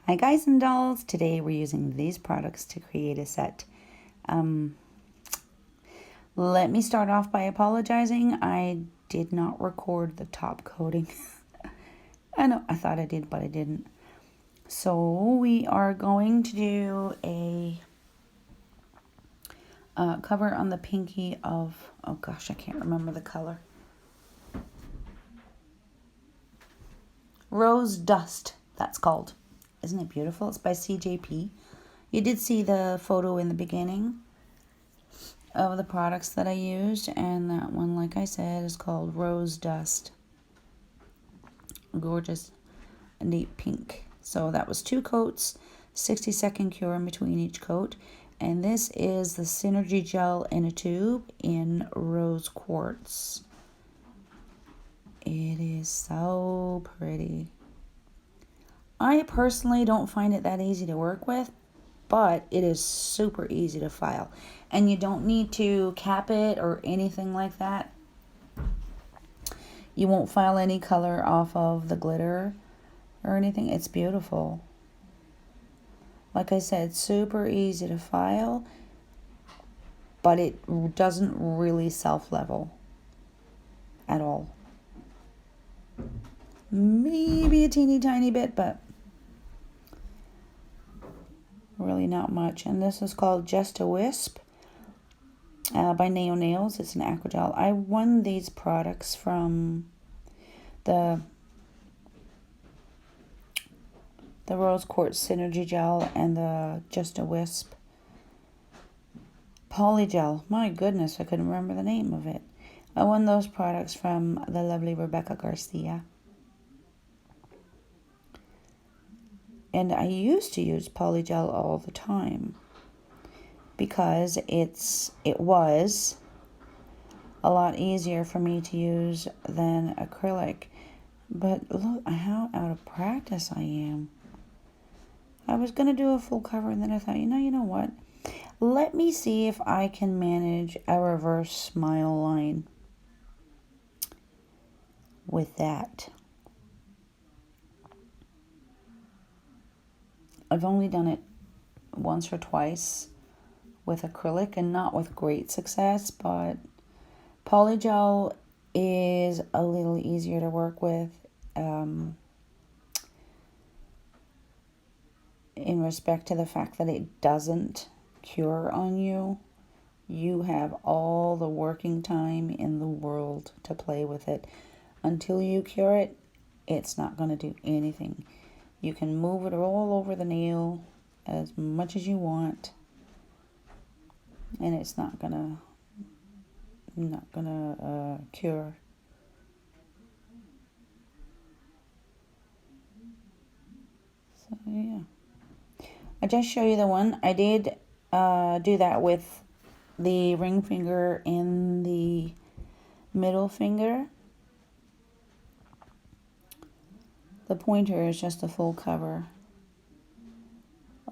Hi guys and dolls, today we're using these products to create a set. Let me start off by apologizing. I did not record the top coating. I know, I thought I did, but I didn't. So we are going to do a cover on the pinky of, oh gosh, I can't remember the color. Rose Dust, that's called. Isn't it beautiful? It's by CJP. You did see the photo in the beginning of the products that I used, and that one, like I said, is called Rose Dust. Gorgeous deep pink. So that was 2 coats, 60-second cure in between each coat, and this is the Synergy Gel in a tube in Rose Quartz. It is so pretty. I personally don't find it that easy to work with, but it is super easy to file. And you don't need to cap it or anything like that. You won't file any color off of the glitter or anything. It's beautiful. Like I said, super easy to file, but it doesn't really self-level at all. Maybe a teeny tiny bit, but really not much. And this is called Just a Wisp by Naio Nails. It's an Acrygel. I won these products from the Rose Quartz Synergy Gel and the Just a Wisp Polygel. My goodness, I couldn't remember the name of it. I won those products from the lovely Rebecca Garcia. And I used to use Polygel all the time because it was a lot easier for me to use than acrylic. But look how out of practice I am. I was going to do a full cover, and then I thought, you know what? Let me see if I can manage a reverse smile line with that. I've only done it once or twice with acrylic and not with great success, but Polygel is a little easier to work with in respect to the fact that it doesn't cure on you. You have all the working time in the world to play with it. Until you cure it, it's not going to do anything. You can move it all over the nail as much as you want, and it's not gonna cure. So yeah, I just show you the one. I did do that with the ring finger and the middle finger. The pointer is just a full cover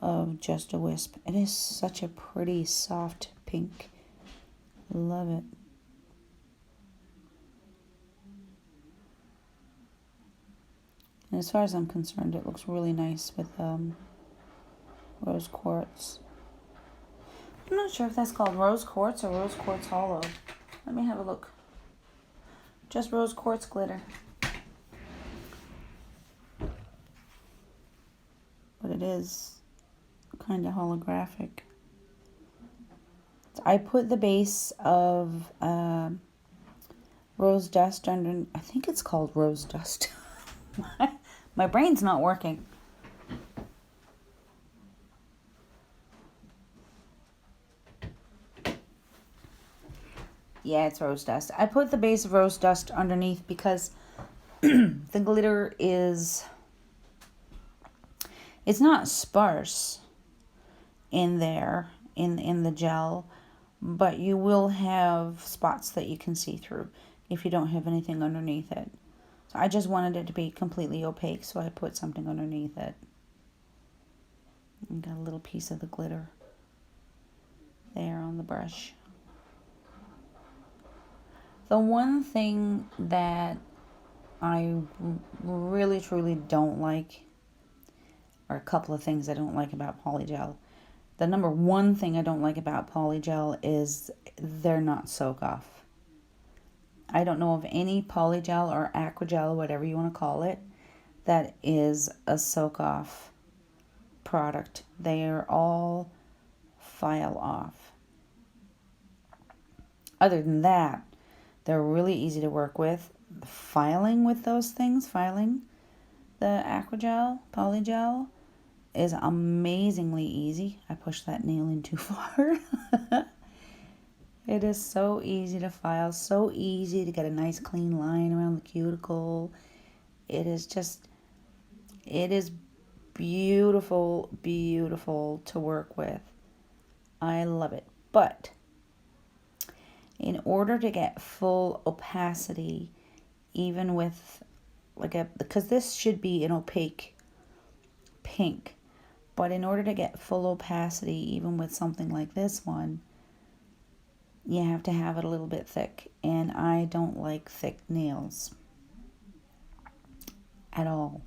of Just a Wisp. It is such a pretty soft pink. Love it. And as far as I'm concerned, it looks really nice with Rose Quartz. I'm not sure if that's called Rose Quartz or Rose Quartz Hollow. Let me have a look. Just Rose Quartz glitter. But it is kind of holographic. I put the base of Rose Dust under, I think it's called Rose Dust. My brain's not working. Yeah, it's Rose Dust. I put the base of Rose Dust underneath because the glitter is, it's not sparse in there, in the gel, but you will have spots that you can see through if you don't have anything underneath it. So I just wanted it to be completely opaque, so I put something underneath it. And got a little piece of the glitter there on the brush. The one thing that I really truly don't like or a couple of things I don't like about Polygel. The number one thing I don't like about Polygel is they're not soak off. I don't know of any Polygel or Acrygel, whatever you want to call it, that is a soak off product. They are all file off. Other than that, they're really easy to work with. Filing with those things, filing the Acrygel, Polygel, is amazingly easy. I pushed that nail in too far. It is so easy to file, so easy to get a nice clean line around the cuticle. It is beautiful, beautiful to work with. I love it. But in order to get full opacity, even with because this should be an opaque pink, but in order to get full opacity, even with something like this one, you have to have it a little bit thick, and I don't like thick nails at all.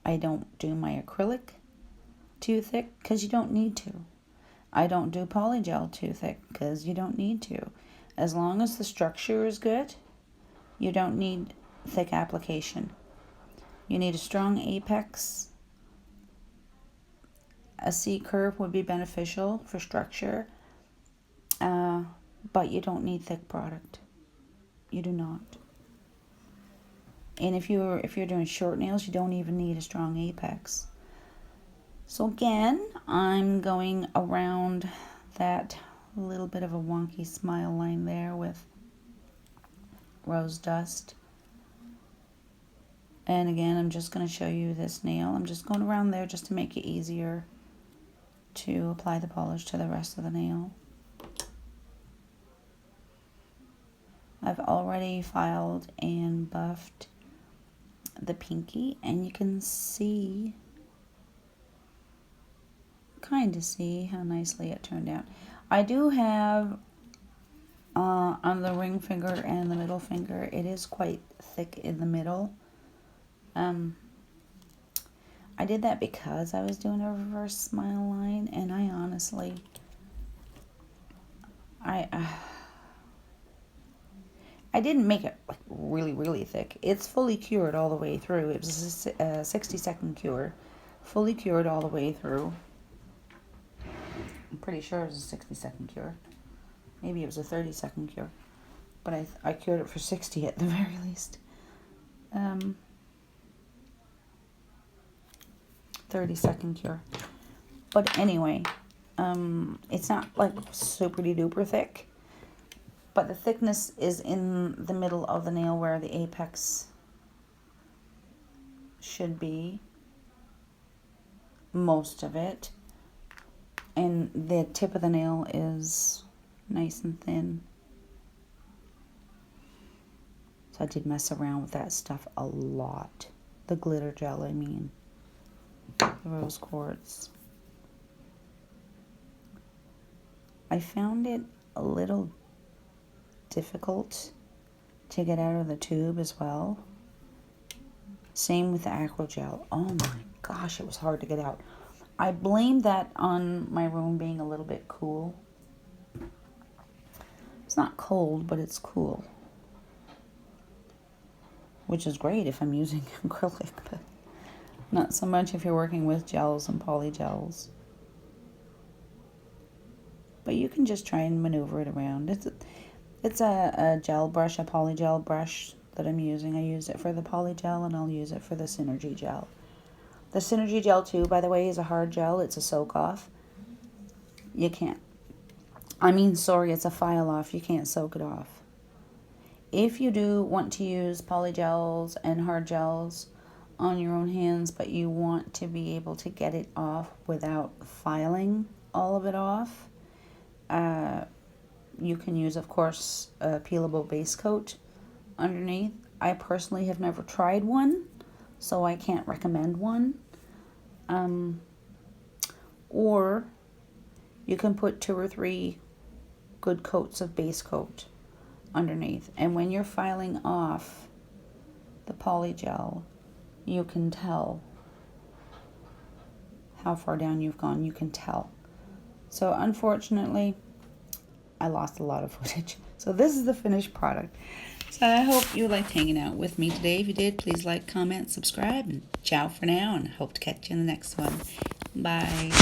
I don't do my acrylic too thick because you don't need to. I don't do Polygel too thick because you don't need to. As long as the structure is good, you don't need thick application. You need a strong apex. A C-curve would be beneficial for structure, but you don't need thick product. You do not. And if you're doing short nails, you don't even need a strong apex. So again, I'm going around that little bit of a wonky smile line there with rose dust. And again, I'm just going to show you this nail. I'm just going around there just to make it easier to apply the polish to the rest of the nail. I've already filed and buffed the pinky, and you can see, kind of see how nicely it turned out. I do have on the ring finger and the middle finger, it is quite thick in the middle. I did that because I was doing a reverse smile line, and I honestly, I didn't make it like really, really thick. It's fully cured all the way through. It was a 60-second cure, fully cured all the way through. I'm pretty sure it was a 60-second cure. Maybe it was a 30-second cure, but I cured it for 60 at the very least. 30-second cure. But anyway, it's not like super duper thick, but the thickness is in the middle of the nail where the apex should be, most of it, and the tip of the nail is nice and thin. So I did mess around with that stuff a lot. The glitter gel, I mean. The rose quartz. I found it a little difficult to get out of the tube as well. Same with the Acrygel. Oh my gosh, it was hard to get out. I blame that on my room being a little bit cool. It's not cold, but it's cool. Which is great if I'm using acrylic, but not so much if you're working with gels and polygels. But you can just try and maneuver it around. It's a gel brush, a polygel brush that I'm using. I use it for the polygel, and I'll use it for the Synergy gel. The Synergy gel too, by the way, is a hard gel. It's a soak off. You can't, it's a file off. You can't soak it off. If you do want to use polygels and hard gels on your own hands, but you want to be able to get it off without filing all of it off, you can use, of course, a peelable base coat underneath. I personally have never tried one, so I can't recommend one. Or you can put 2 or 3 good coats of base coat underneath, and when you're filing off the polygel, you can tell how far down you've gone. You can tell. So unfortunately, I lost a lot of footage. So this is the finished product. So I hope you liked hanging out with me today. If you did, please like, comment, subscribe, and ciao for now, and hope to catch you in the next one. Bye.